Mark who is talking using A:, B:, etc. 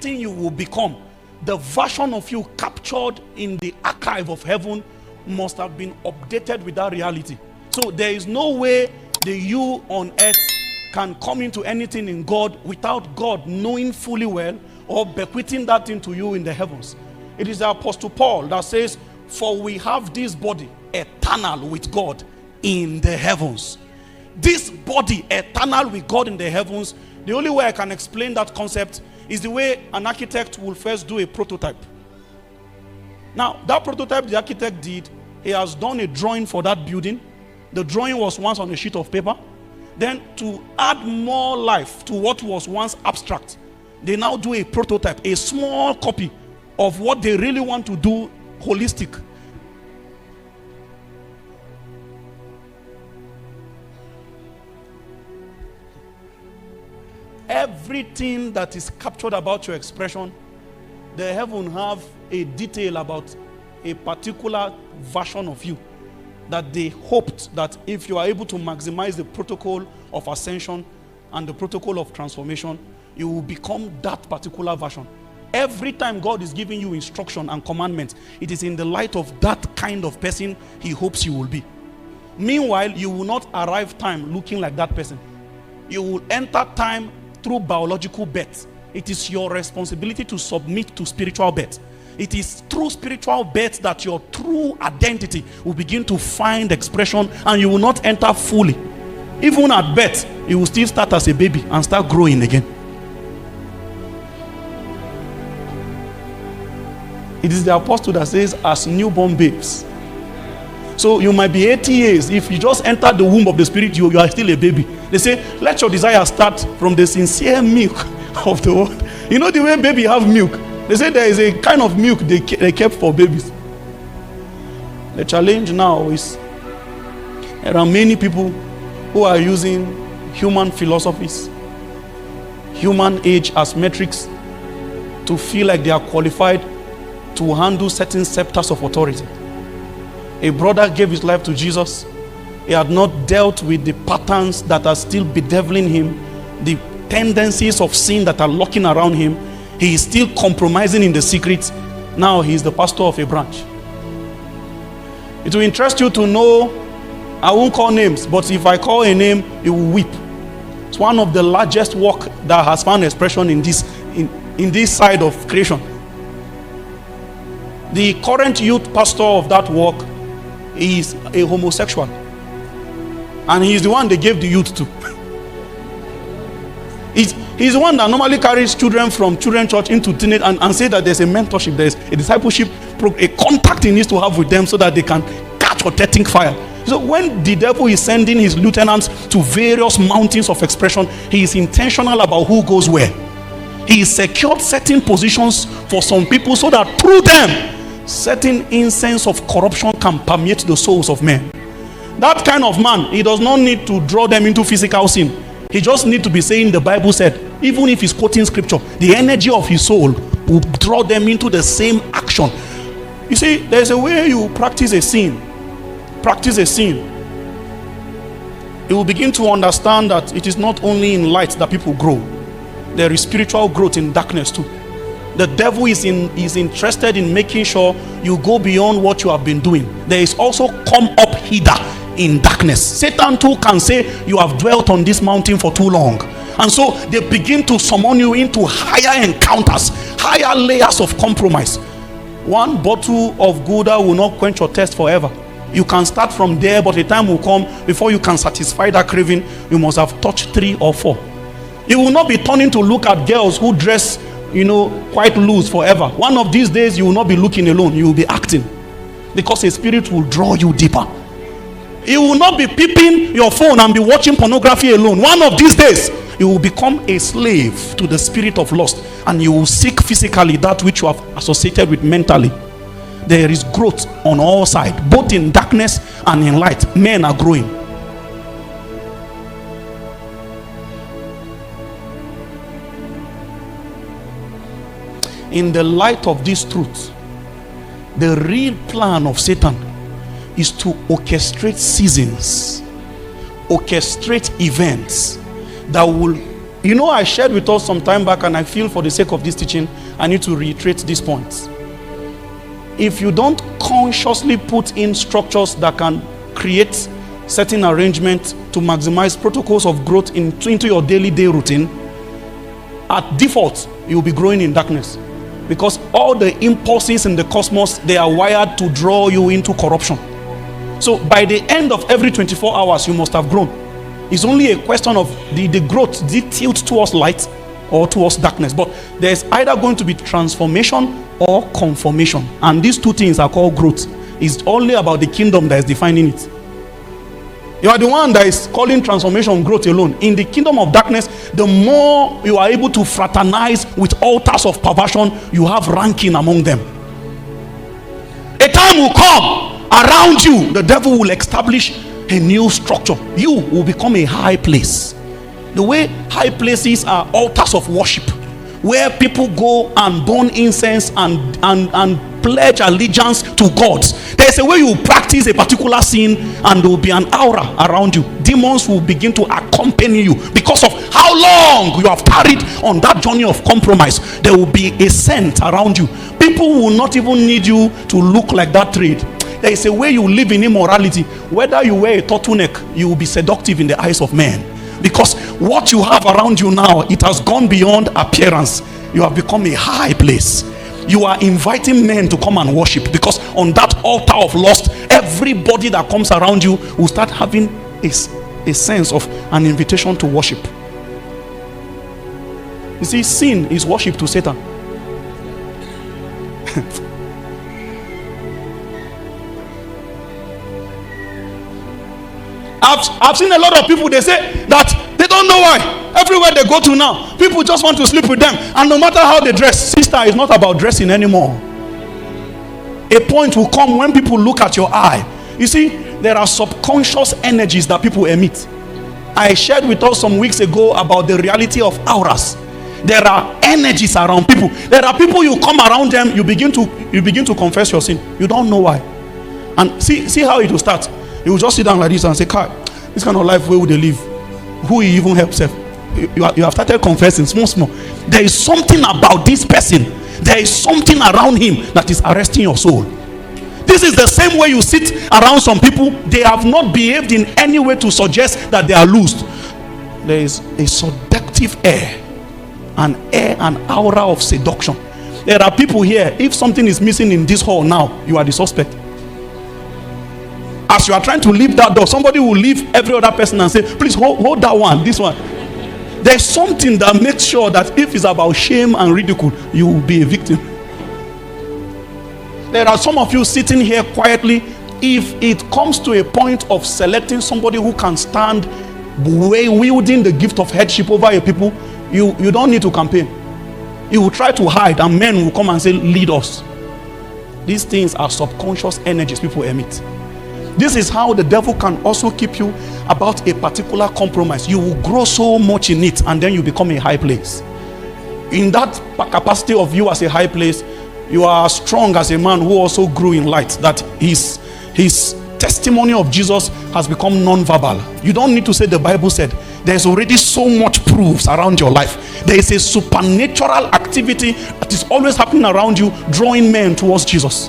A: everything you will become, the version of you captured in the archive of heaven, must have been updated with that reality. So there is no way the you on earth can come into anything in God without God knowing fully well or bequeathing that into you in the heavens. It is the Apostle Paul that says, for we have this body eternal with God in the heavens. This body eternal with God in the heavens, the only way I can explain that concept is the way an architect will first do a prototype. Now, that prototype the architect did, he has done a drawing for that building. The drawing was once on a sheet of paper. Then to add more life to what was once abstract, they now do a prototype, a small copy of what they really want to do holistic. Everything that is captured about your expression, the heaven have a detail about a particular version of you that they hoped that if you are able to maximize the protocol of ascension and the protocol of transformation, you will become that particular version. Every time God is giving you instruction and commandment, it is in the light of that kind of person he hopes you will be. Meanwhile, you will not arrive time looking like that person. You will enter time through biological birth. It is your responsibility to submit to spiritual birth. It is through spiritual birth that your true identity will begin to find expression, and you will not enter fully. Even at birth, you will still start as a baby and start growing again. It is the apostle that says, as newborn babes. So you might be 80 years. If you just enter the womb of the Spirit, you are still a baby. They say, let your desire start from the sincere milk of the word. You know the way baby have milk? They say there is a kind of milk they kept for babies. The challenge now is there are many people who are using human philosophies, human age as metrics to feel like they are qualified to handle certain scepters of authority. A brother gave his life to Jesus. He had not dealt with the patterns that are still bedeviling him, the tendencies of sin that are lurking around him. He is still compromising in the secret. Now he is the pastor of a branch. It will interest you to know, I won't call names, but if I call a name, you will weep. It's one of the largest work that has found expression in this side of creation. The current youth pastor of that work is a homosexual, and he is the one they gave the youth to. He's the one that normally carries children from children's church into teenage and say that there's a mentorship, there's a discipleship, a contact he needs to have with them so that they can catch or think fire. So when the devil is sending his lieutenants to various mountains of expression, he is intentional about who goes where. He secured certain positions for some people so that through them, certain incense of corruption can permeate the souls of men. That kind of man, he does not need to draw them into physical sin. He just needs to be saying the Bible said. Even if he's quoting scripture, the energy of his soul will draw them into the same action. You see, there's a way you practice a sin. You will begin to understand that it is not only in light that people grow. There is spiritual growth in darkness too. The devil is interested in making sure you go beyond what you have been doing. There is also come up hither in darkness. Satan too can say you have dwelt on this mountain for too long. And so they begin to summon you into higher encounters, higher layers of compromise. One bottle of Gouda will not quench your thirst forever. You can start from there, but a time will come before you can satisfy that craving. You must have touched 3 or 4. You will not be turning to look at girls who dress, quite loose forever. One of these days, you will not be looking alone. You will be acting, because a spirit will draw you deeper. You will not be peeping your phone and be watching pornography alone. One of these days, you will become a slave to the spirit of lust, and you will seek physically that which you have associated with mentally. There is growth on all sides, both in darkness and in light. Men are growing. In the light of this truth, the real plan of Satan is to orchestrate seasons, orchestrate events that will You know, I shared with us some time back, and I feel for the sake of this teaching, I need to reiterate these points. If you don't consciously put in structures that can create certain arrangements to maximize protocols of growth into your daily routine, at default, you'll be growing in darkness. Because all the impulses in the cosmos, they are wired to draw you into corruption. So by the end of every 24 hours, you must have grown. It's only a question of the growth. Did it tilt towards light or towards darkness? But there's either going to be transformation or conformation. And these two things are called growth. It's only about the kingdom that is defining it. You are the one that is calling transformation growth alone. In the kingdom of darkness, the more you are able to fraternize with altars of perversion, you have ranking among them. A time will come around you, the devil will establish a new structure. You will become a high place. The way high places are altars of worship, where people go and burn incense and pledge allegiance to gods. There's a way you practice a particular sin and there will be an aura around you. Demons will begin to accompany you because of how long you have carried on that journey of compromise. There will be a scent around you. People will not even need you to look like that trade. There is a way you live in immorality. Whether you wear a turtleneck, you will be seductive in the eyes of men. Because what you have around you now, it has gone beyond appearance. You have become a high place. You are inviting men to come and worship, because on that altar of lust, everybody that comes around you will start having a sense of an invitation to worship. You see, sin is worship to Satan. I've seen a lot of people, they say that they don't know why. Everywhere they go to now, people just want to sleep with them. And no matter how they dress, sister, it's not about dressing anymore. A point will come when people look at your eye. You see, there are subconscious energies that people emit. I shared with us some weeks ago about the reality of auras. There are energies around people. There are people, you come around them, you begin to confess your sin. You don't know why. And see how it will start. You will just sit down like this and say, "Kai, this kind of life, where would they live? Who he even helps him?" You have started confessing small. There is something about this person. There is something around him that is arresting your soul. This is the same way you sit around some people. They have not behaved in any way to suggest that they are loosed. There is a seductive air, an aura of seduction. There are people here, if something is missing in this hall now, you are the suspect. As you are trying to leave that door, somebody will leave every other person and say, "Please hold that one, this one." There's something that makes sure that if it's about shame and ridicule, you will be a victim. There are some of you sitting here quietly. If it comes to a point of selecting somebody who can stand wielding the gift of headship over a people, you don't need to campaign. You will try to hide, and men will come and say, "Lead us." These things are subconscious energies people emit. This is how the devil can also keep you about a particular compromise. You will grow so much in it, and then you become a high place. In that capacity of you as a high place, you are strong as a man who also grew in light, that his testimony of Jesus has become non-verbal. You don't need to say the Bible said. There's already so much proofs around your life. There is a supernatural activity that is always happening around you, drawing men towards Jesus.